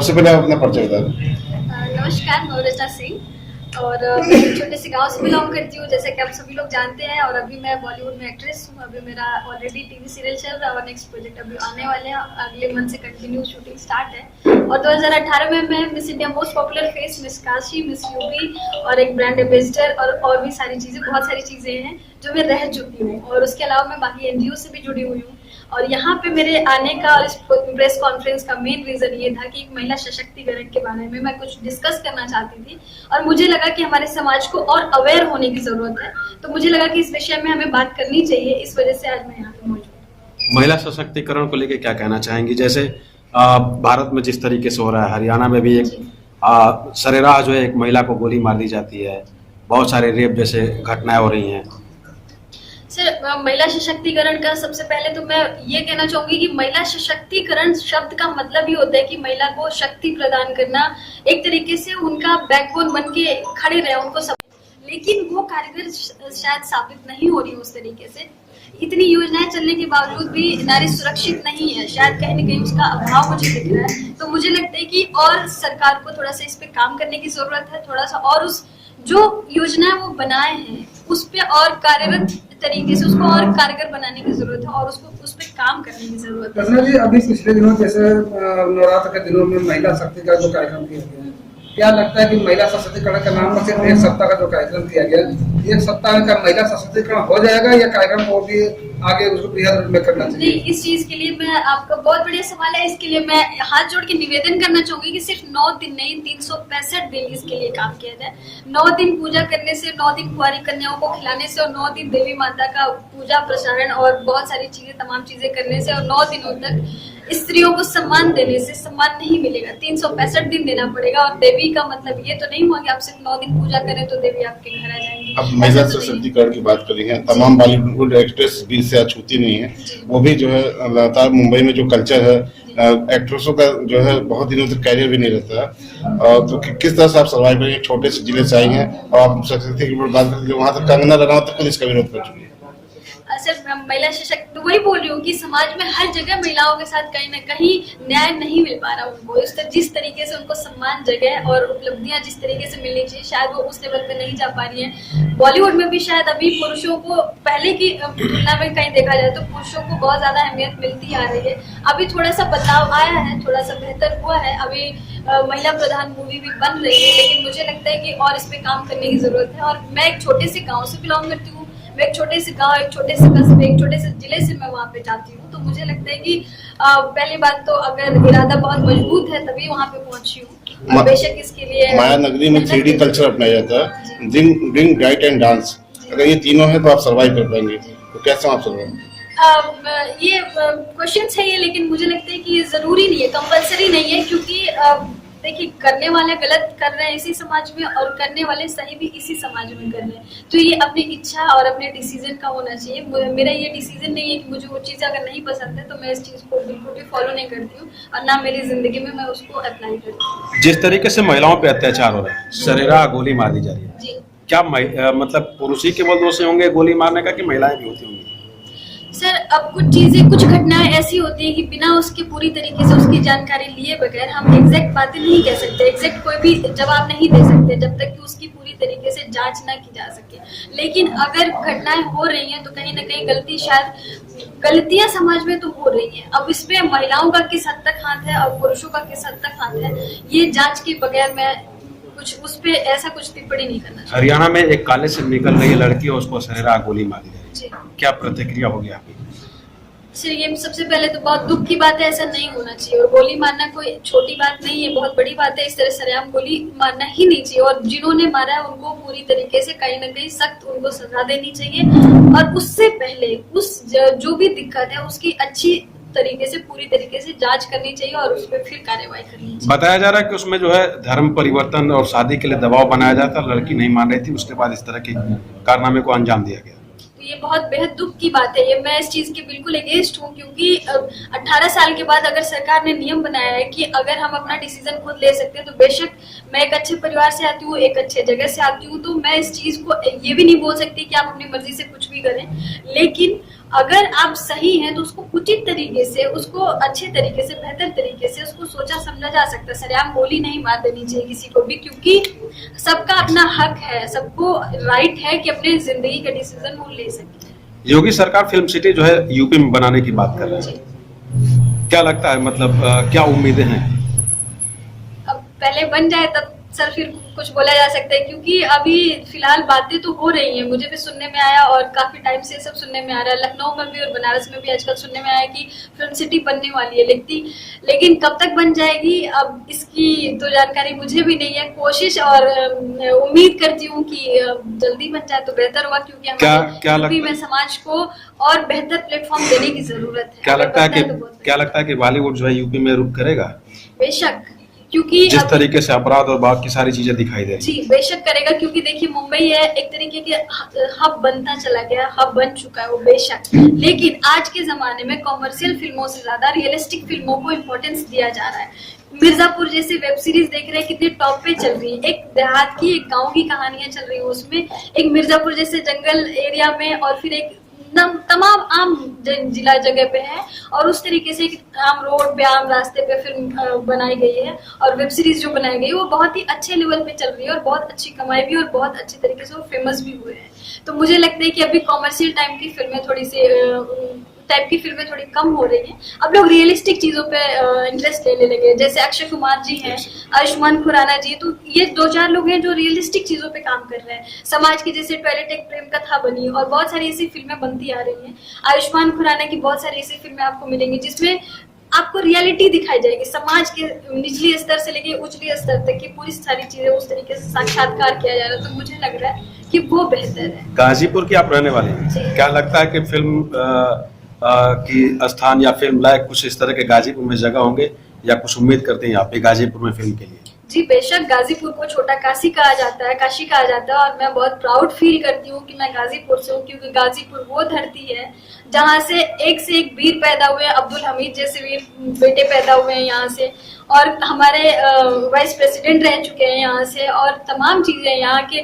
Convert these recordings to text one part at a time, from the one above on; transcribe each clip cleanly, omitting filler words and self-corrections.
सबसे पहले आप अपना परिचय बता दें। नमस्कार, मैं रचा सिंह और मैं एक छोटे से गांव से बिलोंग करती हूँ, जैसे कि आप सभी लोग जानते हैं। और अभी मैं बॉलीवुड में एक्ट्रेस हूँ। अभी मेरा ऑलरेडी टीवी सीरियल चल रहा है और नेक्स्ट प्रोजेक्ट अभी आने वाले हैं। अगले मंथ से कंटिन्यू शूटिंग स्टार्ट है। और 2018 में मैं miss India most popular face, miss Kashi, miss UP और एक ब्रांड एम्बेसडर और भी सारी चीज़ें, बहुत सारी चीज़ें हैं जो मैं रह चुकी हूँ। और उसके अलावा मैं बाकी एनजीओ से भी जुड़ी हुई हूँ। और यहाँ पे मेरे आने का और इस प्रेस कॉन्फ्रेंस का मेन रीजन ये था कि एक महिला सशक्तिकरण के बारे में मैं कुछ डिस्कस करना चाहती थी। और मुझे लगा कि हमारे समाज को और अवेयर होने की जरूरत है, तो मुझे लगा कि इस विषय में हमें बात करनी चाहिए। इस वजह से आज मैं यहाँ पे मौजूद हूँ। महिला सशक्तिकरण को लेकर क्या कहना चाहेंगी? जैसे भारत में जिस तरीके से हो रहा है, हरियाणा में भी एक सरेराह जो है एक महिला को गोली मार दी जाती है, बहुत सारे रेप जैसे घटनाएं हो रही हैं। सर, महिला सशक्तिकरण का सबसे पहले तो मैं ये कहना चाहूंगी कि महिला सशक्तिकरण शब्द का मतलब ही होता है कि महिला को शक्ति प्रदान करना, एक तरीके से उनका बैकबोन बन के खड़े रहे, उनको सब। लेकिन वो कारगर शायद साबित नहीं हो रही उस तरीके से। इतनी योजनाएं चलने के बावजूद भी नारी सुरक्षित नहीं है, शायद कहीं न कहीं उसका अभाव मुझे दिख रहा है। तो मुझे लगता है कि और सरकार को थोड़ा सा इस पे काम करने की जरूरत है, थोड़ा सा और उस जो योजनाएं वो बनाए हैं उस पे और कार्यरत तरीके से उसको और कारगर बनाने की जरूरत है और उसको उस पे काम करने की जरूरत है। जी, अभी पिछले दिनों जैसे नवरात्र के दिनों में महिला शक्ति का जो कार्यक्रम किया गया है, क्या लगता है कि महिला सशक्तिकरण के नाम पर सिर्फ एक सप्ताह का जो कार्यक्रम किया गया, एक सप्ताह का महिला सशक्तिकरण हो जाएगा या कार्यक्रम को भी आगे उसको बृहद रूप में करना चाहिए? नहीं, इस चीज के लिए मैं, आपका बहुत बढ़िया सवाल है। इसके लिए मैं हाथ जोड़ के निवेदन करना चाहूंगी कि सिर्फ 9 दिन नहीं, 365 दिन इसके लिए काम किया जाए। 9 दिन पूजा करने से, 9 दिन कुंवारी कन्याओं को खिलाने से और 9 दिन देवी माता का पूजा प्रसारण और बहुत सारी चीजें, तमाम चीजें करने से और 9 दिनों तक स्त्रियों को सम्मान देने से सम्मान नहीं मिलेगा। 365 दिन देना पड़ेगा। और देवी का मतलब ये तो नहीं हुआ कि आप सिर्फ 9 दिन पूजा करें तो देवी आपके घर आ जाएंगी। अब महिला सशक्तिकरण की बात करी है, तमाम बॉलीवुड एक्ट्रेस भी इससे अछूती नहीं है। वो भी जो है लगातार मुंबई में जो कल्चर है, एक्ट्रेसों का जो है बहुत दिनों तक कैरियर भी नहीं रहता है। तो किस तरह से आप सर्वाइव करेंगे? छोटे से जिले से आई हैं और आप सशक्तिकरण की बात करेंगे, वहां तक कंगना रनावत तक पुलिस का विरोध कर चुकी है। सर, महिला सशक्त, वही बोल रही हूँ कि समाज में हर जगह महिलाओं के साथ कहीं ना कहीं न्याय नहीं मिल पा रहा उनको। जिस तरीके से उनको सम्मान, जगह और उपलब्धियां जिस तरीके से मिलनी चाहिए, शायद वो उस लेवल पे नहीं जा पा रही है। बॉलीवुड में भी शायद अभी पुरुषों को पहले की तुलना में कहीं देखा जाए तो पुरुषों को बहुत ज्यादा अहमियत मिलती आ रही है। अभी थोड़ा सा बदलाव आया है, थोड़ा सा बेहतर हुआ है। अभी महिला प्रधान मूवी भी बन रही है, लेकिन मुझे लगता है कि और इस पे काम करने की जरूरत है। और मैं एक छोटे से गाँव से बिलोंग करती हूँ। मैं एक छोटे से गांव, एक छोटे से कस्बे, एक छोटे से जिले से मैं वहाँ पे जाती हूँ। तो मुझे लगता है कि पहली बात तो अगर इरादा बहुत मजबूत है तभी वहाँ पे पहुंची हूँ। बेशक इसके लिए माया नगरी में 3D कल्चर अपनाया जाता है, ड्रिंक, डाइट एंड डांस। अगर ये तीनों है तो आप सर्वाइव कर पाएंगे, तो कैसे आप सर्वाइव? ये क्वेश्चन है ये, लेकिन मुझे लगता है कि ये जरूरी नहीं है, कंपलसरी नहीं है। क्योंकि देखिए, करने वाले गलत कर रहे हैं इसी समाज में और करने वाले सही भी इसी समाज में कर रहे हैं। तो ये अपनी इच्छा और अपने डिसीजन का होना चाहिए। मेरा ये डिसीजन नहीं है कि मुझे वो चीज़ अगर नहीं पसंद है तो मैं इस चीज़ को बिल्कुल भी फॉलो नहीं करती हूँ और ना मेरी जिंदगी में मैं उसको अप्लाई करती हूँ। जिस तरीके से महिलाओं पे अत्याचार हो रहा है, सरेराह गोली मार दी जा रही है, जी, क्या मतलब पुरुष ही केवल दोषी होंगे गोली मारने का कि महिलाएं भी होती होंगी? सर, अब कुछ चीजें, कुछ घटनाएं ऐसी होती है कि बिना उसके पूरी तरीके से उसकी जानकारी लिए बगैर हम एग्जैक्ट बातें नहीं कह सकते, एग्जैक्ट कोई भी जवाब नहीं दे सकते जब तक कि उसकी पूरी तरीके से जांच ना की जा सके। लेकिन अगर घटनाएं हो रही हैं तो कहीं ना कहीं गलती, शायद गलतियां समाज में तो हो रही हैं। अब इसमें महिलाओं का किस हद तक हाथ है और पुरुषों का किस हद तक हाथ है, ये जांच के बगैर मैं कुछ उस पे ऐसा कुछ टिप्पणी नहीं करना चाहिए। हरियाणा में एक काले से निकल रही लड़की है, उसको सरेराह गोली मार दी जा रही है, जी। क्या प्रतिक्रिया होगी आपकी? सर, ये सबसे पहले तो बहुत दुख की बात है, ऐसा नहीं होना चाहिए। और गोली मारना कोई छोटी बात नहीं है, बहुत बड़ी बात है। इस तरह सरेआम गोली मारना ही नहीं चाहिए और जिन्होंने मारा है उनको पूरी तरीके से कहीं ना कहीं सख्त उनको सजा देनी चाहिए। और उससे पहले उस जो भी दिक्कत है उसकी अच्छी तरीके से, पूरी तरीके से जांच करनी चाहिए और उस पर फिर कार्रवाई करनी चाहिए। बताया जा रहा है कि उसमें जो है धर्म परिवर्तन और शादी के लिए दबाव बनाया जाता, लड़की नहीं मान रही थी, उसके बाद इस तरह के कारनामे को अंजाम दिया गया। तो ये बहुत बेहद दुख की बात है। ये मैं इस चीज के बिल्कुल अगेंस्ट हूँ, क्योंकि 18 साल के बाद अगर सरकार ने नियम बनाया है कि अगर हम अपना डिसीजन खुद ले सकते हैं, तो बेशक मैं एक अच्छे परिवार से आती हूँ, एक अच्छे जगह से आती हूँ, तो मैं इस चीज को ये भी नहीं बोल सकती कि आप अपनी मर्जी से कुछ भी करें। लेकिन अगर आप सही हैं तो उसको उचित तरीके से, उसको अच्छे तरीके से, बेहतर तरीके से उसको सोचा समझा जा सकता है। सरेआम गोली नहीं मार देनी चाहिए किसी को भी, क्योंकि सबका अपना हक है, सबको राइट है कि अपने जिंदगी का डिसीजन वो ले सके। योगी सरकार फिल्म सिटी जो है यूपी में बनाने की बात कर रहे हैं, क्या लगता है, मतलब क्या उम्मीदें हैं? अब पहले बन जाए तब सर फिर कुछ बोला जा सकता है, क्योंकि अभी फिलहाल बातें तो हो रही हैं, मुझे भी सुनने में आया और काफी टाइम से सब सुनने में आ रहा है। लखनऊ में भी और बनारस में भी आजकल सुनने में आया कि फिल्म सिटी बनने वाली है, लेकिन कब तक बन जाएगी अब इसकी तो जानकारी मुझे भी नहीं है। कोशिश और उम्मीद करती हूँ कि जल्दी बन जाए तो बेहतर होगा, क्योंकि हमारे यूपी में समाज को और बेहतर प्लेटफॉर्म देने की जरूरत है। क्या लगता है कि बॉलीवुड जो है यूपी में रुक करेगा? बेशक, क्योंकि जिस तरीके से अपराध और बाकी सारी चीजें दिखाई दे रही जी बेशक करेगा, क्योंकि देखिए मुंबई है एक तरीके के हब बनता चला गया, हब बन चुका है वो बेशक, लेकिन आज के जमाने में कॉमर्शियल फिल्मों से ज्यादा रियलिस्टिक फिल्मों को इम्पोर्टेंस दिया जा रहा है। मिर्जापुर जैसी वेब सीरीज देख रहे हैं कितनी टॉप पे चल रही है, एक देहात की, एक गाँव की कहानियां चल रही है उसमें, एक मिर्जापुर जैसे जंगल एरिया में, और फिर एक तमाम आम जिला जगह पे है, और उस तरीके से आम रोड पे, आम रास्ते पे फिल्म बनाई गई है, और वेब सीरीज जो बनाई गई है वो बहुत ही अच्छे लेवल पे चल रही है और बहुत अच्छी कमाई भी और बहुत अच्छे तरीके से वो फेमस भी हुए हैं। तो मुझे लगता है कि अभी कॉमर्शियल टाइप की फिल्में थोड़ी कम हो रही हैं, अब लोग रियलिस्टिक चीजों पे इंटरेस्ट लेने लगे, जैसे अक्षय कुमार जी हैं, आयुष्मान खुराना जी, तो ये 2-4 लोग हैं जो रियलिस्टिक चीजों पे काम कर रहे हैं। समाज की जैसे टॉयलेट एक प्रेम कथा बनी, और बहुत सारी ऐसी फिल्में बनती आ रही हैं। आयुष्मान खुराना की बहुत सारी ऐसी फिल्में आपको मिलेंगी जिसमें आपको रियलिटी दिखाई जाएगी, समाज के निचली स्तर से लेके उचली स्तर तक की पूरी सारी चीजें उस तरीके से साक्षात्कार किया जा रहा है। तो मुझे लग रहा है कि वो बेहतर है। गाजीपुर की आप रहने वाले हैं, क्या लगता है कि फिल्म की स्थान या फिल्म लायक कुछ इस तरह के गाजीपुर में जगह होंगे, या कुछ उम्मीद करते हैं आप भी गाजीपुर में फिल्म के लिए? जी बेशक, गाजीपुर को छोटा काशी कहा जाता है, काशी कहा जाता है, और मैं बहुत प्राउड फील करती हूँ कि मैं गाजीपुर से हूँ, क्योंकि गाजीपुर वो धरती है जहाँ से एक वीर पैदा हुए, अब्दुल हमीद जैसे वीर बेटे पैदा हुए हैं यहाँ से, और हमारे वाइस प्रेसिडेंट रह चुके हैं यहाँ से, और तमाम चीजें यहाँ के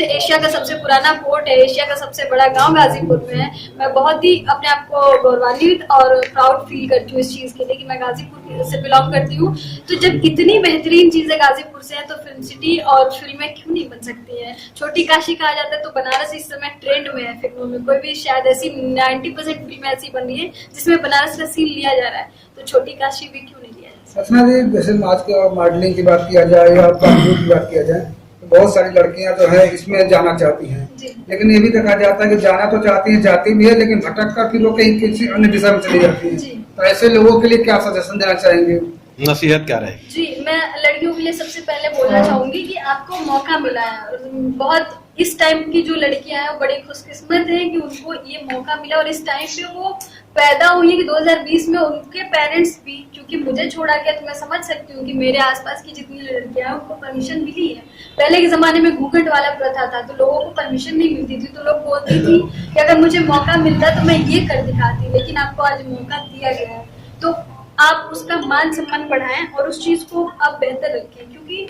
एशिया का सबसे पुराना पोर्ट है, एशिया का सबसे बड़ा गांव गाजीपुर में है। मैं बहुत ही अपने आप को गौरवान्वित और प्राउड फील करती हूँ इस चीज के लिए कि मैं गाजीपुर से बिलोंग करती हूँ। तो जब इतनी बेहतरीन चीजें गाजीपुर से है तो फिल्म सिटी और फिल्में क्यों नहीं बन सकती हैं? छोटी काशी कहा जाता है, तो बनारस इस समय ट्रेंड में है फिल्मों में, कोई भी शायद ऐसी 90% फिल्में ऐसी बन रही है जिसमें बनारस का सीन लिया जा रहा है, तो छोटी काशी भी क्यों नहीं लिया जा सकता? सचना जी, जैसे आज के मॉडलिंग की बात किया जाए या कानून की बात किया जाए, तो बहुत सारी लड़कियां जो है इसमें जाना चाहती हैं, लेकिन ये भी देखा जाता है कि जाना तो चाहती है, जाती भी है, लेकिन भटक कर फिर वो कहीं किसी अन्य दिशा में चली जाती है। तो ऐसे लोगों के लिए क्या सजेशन देना चाहेंगे, नसीहत क्या रहेगी? जी, मैं लड़कियों के लिए सबसे पहले बोलना चाहूंगी कि आपको मौका मिला है, बहुत इस टाइम की जो लड़कियां हैं वो बड़ी खुशकिस्मत है कि उनको ये मौका मिला, और इस टाइम पे वो पैदा हुई है कि 2020 में उनके पेरेंट्स भी, क्योंकि मुझे छोड़ा गया तो मैं समझ सकती हूँ कि मेरे आसपास की जितनी लड़कियां हैं उनको परमिशन मिली है। पहले के जमाने में घूंघट वाला प्रथा था, तो लोगों को परमिशन नहीं मिलती थी, तो लोग बोलती थी कि अगर मुझे मौका मिलता तो मैं ये कर दिखाती, लेकिन आपको आज मौका दिया गया है तो आप उसका मान सम्मान बढ़ाएं और उस चीज को आप बेहतर रखें, क्योंकि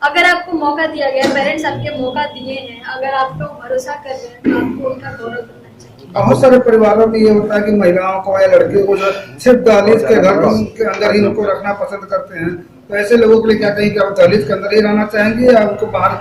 अगर आपको मौका दिया गया, पेरेंट्स आपके मौका दिए हैं, अगर आप लोग भरोसा कर रहे हैं तो आपको उनका गौरव करना चाहिए। बहुत सारे परिवारों में ये होता है कि महिलाओं को या लड़कियों को जो सिर्फ दहलीज के घर के अंदर ही उनको रखना पसंद करते हैं, तो ऐसे लोगों के लिए क्या कहेंगे, आप दहलीज के अंदर ही रहना चाहेंगे या उनको बाहर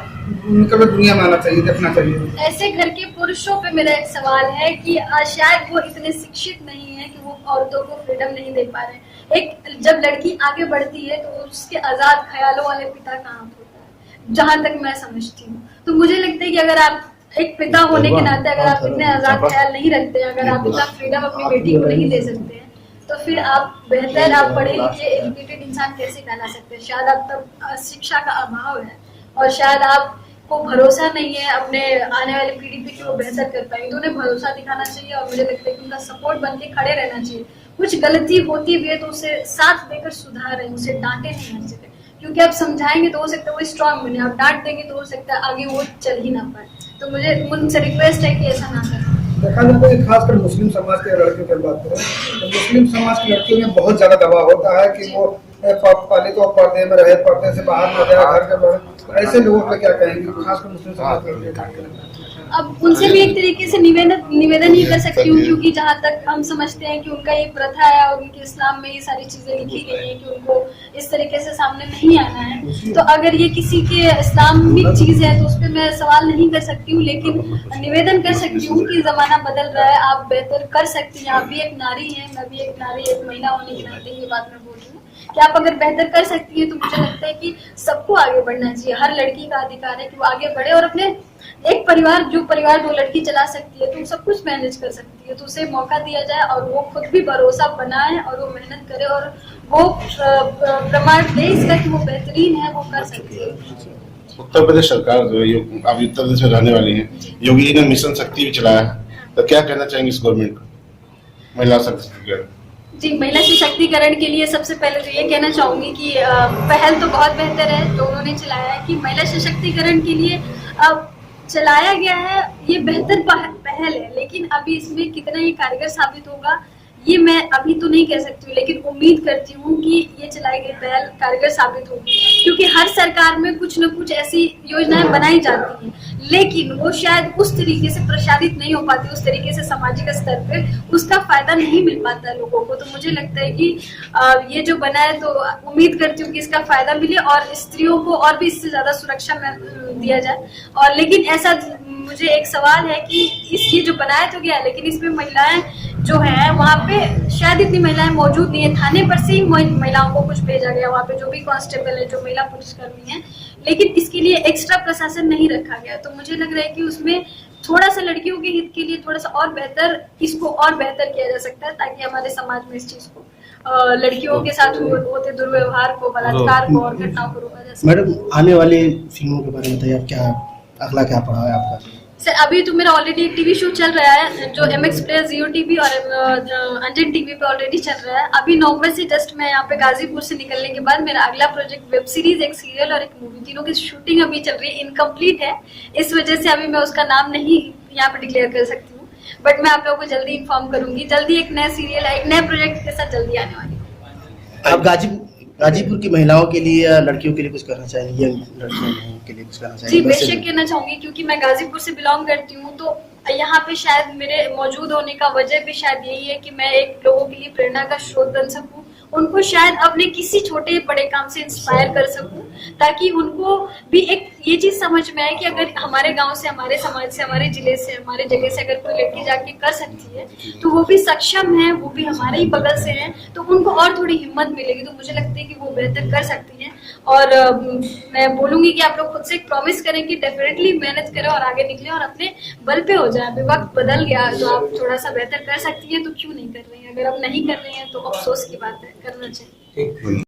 निकल दुनिया में आना चाहिए, देखना चाहिए? ऐसे घर के पुरुषों पे मेरा एक सवाल है कि शायद वो इतने शिक्षित नहीं है कि वो औरतों को फ्रीडम नहीं दे पा रहे। एक जब लड़की आगे बढ़ती है तो उसके आजाद ख्यालों वाले पिता कहाँ होता है, जहां तक मैं समझती हूँ। तो मुझे लगता है कि अगर आप एक पिता होने के नाते अगर आप इतने आजाद ख्याल नहीं रखते, अगर आप इतना फ्रीडम अपनी बेटी को नहीं दे सकते हैं, तो फिर आप बेहतर, आप पढ़े लिखे एजुकेटेड इंसान कैसे कहला सकते हैं? शायद आप तब शिक्षा का अभाव है, और शायद आपको भरोसा नहीं है अपने आने वाली पीढ़ी पे कि वो बेहतर कर पाएंगे। तो उन्हें भरोसा दिखाना चाहिए, और मुझे लगता है कि उनका सपोर्ट बन के खड़े रहना चाहिए। कुछ गलती होती भी है तो उसे साथ देकर सुधारें, उसे डांटे नहीं हर जगह, क्योंकि आप समझाएंगे तो हो सकता है वो स्ट्रांग बने, आप डांट देंगे तो हो सकता है आगे वो चल ही ना पाए। तो मुझे उनसे रिक्वेस्ट है कि ऐसा ना करें। देखा जाता है खासकर मुस्लिम समाज के लड़कियों की बात करें तो मुस्लिम समाज की लड़कियों में बहुत ज्यादा दबाव होता है कि वो पहले तो पर्दे में रहे, पर्दे से बाहर न जाए, घर के बाहर। ऐसे लोगों को क्या कहेंगे, खासकर मुस्लिम समाज के लड़के? अब उनसे भी एक तरीके से निवेदन ही कर सकती हूँ, क्योंकि जहाँ तक हम समझते हैं कि उनका ये प्रथा है और उनके इस्लाम में ये सारी चीजें लिखी गई हैं कि उनको इस तरीके से सामने नहीं आना है। तो अगर ये किसी के इस्लामिक चीज है तो उस पर मैं सवाल नहीं कर सकती हूँ, लेकिन निवेदन कर सकती हूँ कि जमाना बदल रहा है, आप बेहतर कर सकती हैं। आप भी एक नारी हैं, मैं भी एक नारी, एक महिला होने के नाते ये बात मैं बोल रही हूँ कि आप अगर बेहतर कर सकती है तो मुझे लगता है कि सबको आगे बढ़ना चाहिए। हर लड़की का अधिकार है कि वो आगे बढ़े और अपने एक परिवार, जो परिवार 2 लड़की चला सकती है तो सब कुछ मैनेज कर सकती है, तो उसे मौका दिया जाए और वो खुद भी भरोसा बनाए और वो मेहनत करे और वो प्रमाण दे इसका कि वो बेहतरीन है, वो कर सकती है। उत्तर प्रदेश सरकार जो है, आप उत्तर प्रदेश में रहने वाली हैं, योगी जी ने मिशन शक्ति भी चलाया है, तो क्या कहना चाहेंगे इस गवर्नमेंट को महिला सशक्तिकरण? जी, महिला सशक्तिकरण के लिए सबसे पहले तो ये कहना चाहूंगी कि पहल तो बहुत बेहतर है जो उन्होंने चलाया है कि महिला सशक्तिकरण के लिए चलाया गया है, ये बेहतर पहल है, लेकिन अभी इसमें कितना ये कारगर साबित होगा ये मैं अभी तो नहीं कह सकती हूँ, लेकिन उम्मीद करती हूँ कि ये चलाई गई पहल कारगर साबित होगी, क्योंकि हर सरकार में कुछ न कुछ ऐसी योजनाएं बनाई जाती हैं, लेकिन वो शायद उस तरीके से प्रसारित नहीं हो पाती, उस तरीके से सामाजिक स्तर पे उसका फायदा नहीं मिल पाता है लोगों को। तो मुझे लगता है कि ये जो बना है तो उम्मीद करती हूँ कि इसका फायदा मिले और स्त्रियों को और भी इससे ज्यादा सुरक्षा में दिया जाए। और लेकिन ऐसा मुझे एक सवाल है कि ये जो बनाया तो गया, लेकिन इसमें महिलाएं जो है वहाँ पे शायद इतनी महिलाएं मौजूद नहीं है, थाने पर से ही महिलाओं को कुछ भेजा गया, वहाँ पे जो भी कांस्टेबल है, जो महिला पुलिसकर्मी है, लेकिन इसके लिए एक्स्ट्रा प्रशासन नहीं रखा गया। तो मुझे लग रहा है कि उसमें थोड़ा सा लड़कियों के हित के लिए थोड़ा सा और बेहतर, इसको और बेहतर किया जा सकता है, ताकि हमारे समाज में इस चीज को लड़कियों के साथ होते दुर्व्यवहार को, बलात्कार को और घटनाओं को रोका जा सकता है। मैडम, आने वाली फिल्मों के बारे में बताइए, आप क्या अगला क्या पढ़ा है आपका? सर, अभी तो मेरा ऑलरेडी एक टीवी शो चल रहा है जो MX प्लेयर, जियो टीवी और अंजन टीवी पे ऑलरेडी चल रहा है। अभी नवंबर से जस्ट मैं यहाँ पे गाजीपुर से निकलने के बाद मेरा अगला प्रोजेक्ट वेब सीरीज, एक सीरियल और एक मूवी, तीनों की शूटिंग अभी चल रही है, इनकम्प्लीट है, इस वजह से अभी मैं उसका नाम नहीं यहाँ पे डिक्लेयर कर सकती हूँ, बट मैं आप लोगों को जल्दी इन्फॉर्म करूंगी। जल्दी एक नया सीरियल, एक नए प्रोजेक्ट के साथ जल्दी आने वाली है। आप गाजीपुर की महिलाओं के लिए या लड़कियों के लिए कुछ करना चाहेंगे, यंग लड़कियों के लिए कुछ करना जी, चाहेंगे? बेशक कहना चाहूंगी, क्योंकि मैं गाजीपुर से बिलोंग करती हूँ, तो यहाँ पे शायद मेरे मौजूद होने का वजह भी शायद यही है कि मैं एक लोगों के लिए प्रेरणा का स्रोत बन सकूं, उनको शायद अपने किसी छोटे बड़े काम से इंस्पायर कर सकूं, ताकि उनको भी एक ये चीज समझ में आए कि अगर हमारे गांव से, हमारे समाज से, हमारे जिले से, हमारे जगह से अगर कोई लड़की जाके कर सकती है तो वो भी सक्षम है, वो भी हमारे ही बगल से है, तो उनको और थोड़ी हिम्मत मिलेगी। तो मुझे लगता है कि वो बेहतर कर सकती है और मैं बोलूंगी कि आप लोग खुद से एक प्रॉमिस करें कि डेफिनेटली मेहनत करें और आगे निकले और अपने बल पे हो जाए। अभी वक्त बदल गया, तो आप थोड़ा सा बेहतर कर सकती है, तो क्यों नहीं कर रही है? अगर आप नहीं कर रही हैं तो अफसोस की बात है, करना चाहिए।